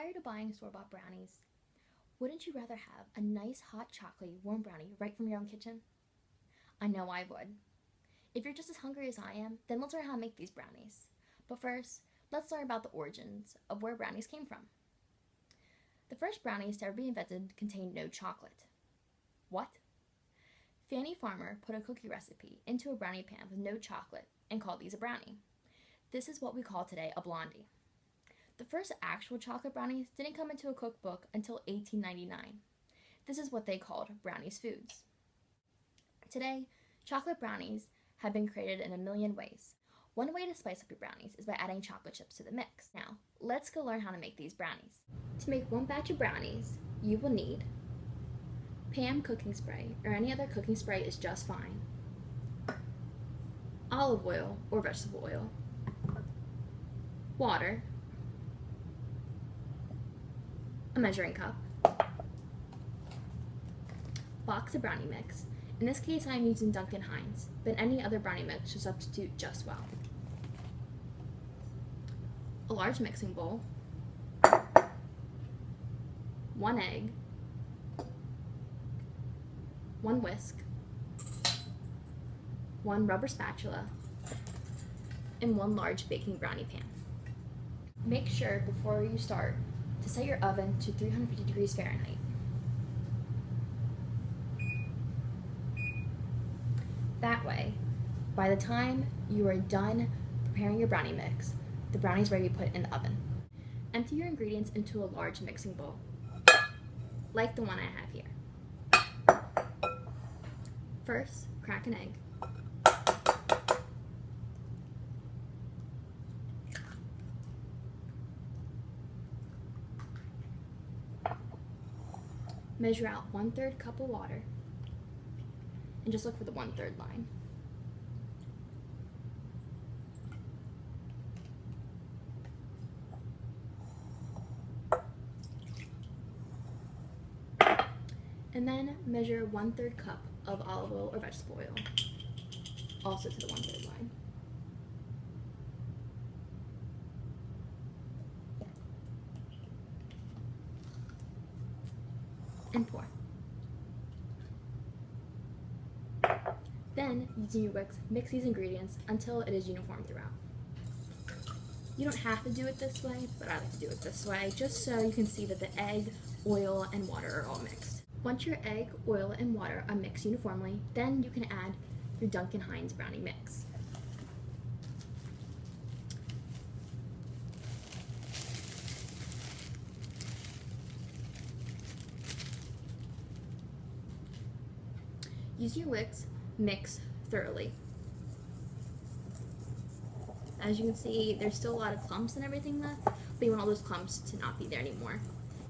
Prior to buying store-bought brownies, wouldn't you rather have a nice hot chocolatey warm brownie right from your own kitchen? I know I would. If you're just as hungry as I am, then let's learn how to make these brownies. But first, let's learn about the origins of where brownies came from. The first brownies to ever be invented contained no chocolate. What? Fanny Farmer put a cookie recipe into a brownie pan with no chocolate and called these a brownie. This is what we call today a blondie. The first actual chocolate brownies didn't come into a cookbook until 1899. This is what they called Brownies Foods. Today, chocolate brownies have been created in a million ways. One way to spice up your brownies is by adding chocolate chips to the mix. Now, let's go learn how to make these brownies. To make one batch of brownies, you will need Pam cooking spray, or any other cooking spray is just fine, olive oil or vegetable oil, water, a measuring cup, box of brownie mix. In this case, I am using Duncan Hines, but any other brownie mix should substitute just well. A large mixing bowl, 1 egg, 1 whisk, 1 rubber spatula, and 1 large baking brownie pan. Make sure before you start to set your oven to 350 degrees Fahrenheit. That way, by the time you are done preparing your brownie mix, the brownie is ready to put in the oven. Empty your ingredients into a large mixing bowl, like the one I have here. First, crack an egg. Measure out 1/3 cup of water, and just look for the 1/3 line. And then measure 1/3 cup of olive oil or vegetable oil, also to the 1/3 line. And pour. Then, using your whisk, mix these ingredients until it is uniform throughout. You don't have to do it this way, but I like to do it this way, just so you can see that the egg, oil, and water are all mixed. Once your egg, oil, and water are mixed uniformly, then you can add your Duncan Hines brownie mix. Use your whisk, mix thoroughly. As you can see, there's still a lot of clumps and everything left, but you want all those clumps to not be there anymore.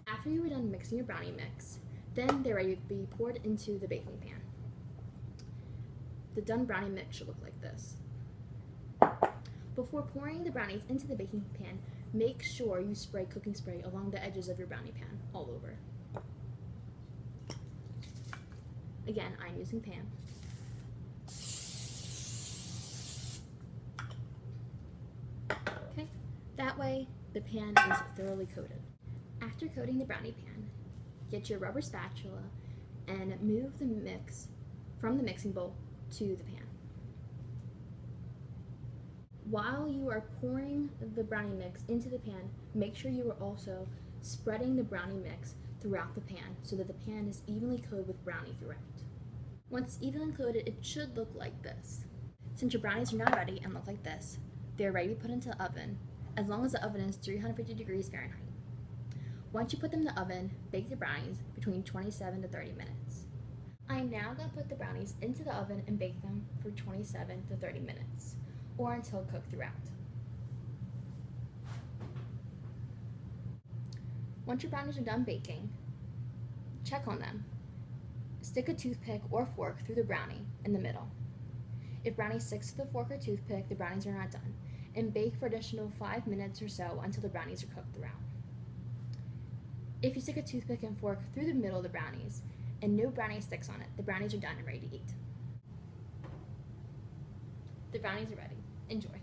After you are done mixing your brownie mix, then they're ready to be poured into the baking pan. The done brownie mix should look like this. Before pouring the brownies into the baking pan, make sure you spray cooking spray along the edges of your brownie pan, all over. Again, I'm using Pam. Okay, that way the pan is thoroughly coated. After coating the brownie pan, get your rubber spatula and move the mix from the mixing bowl to the pan. While you are pouring the brownie mix into the pan, make sure you are also spreading the brownie mix throughout the pan so that the pan is evenly coated with brownie throughout. Once evenly coated, it should look like this. Since your brownies are now ready and look like this, they are ready to be put into the oven, as long as the oven is 350 degrees Fahrenheit. Once you put them in the oven, bake the brownies between 27 to 30 minutes. I am now going to put the brownies into the oven and bake them for 27 to 30 minutes, or until cooked throughout. Once your brownies are done baking, check on them. Stick a toothpick or fork through the brownie in the middle. If brownie sticks to the fork or toothpick, the brownies are not done, and bake for additional 5 minutes or so until the brownies are cooked throughout. If you stick a toothpick and fork through the middle of the brownies and no brownie sticks on it, the brownies are done and ready to eat. The brownies are ready. Enjoy.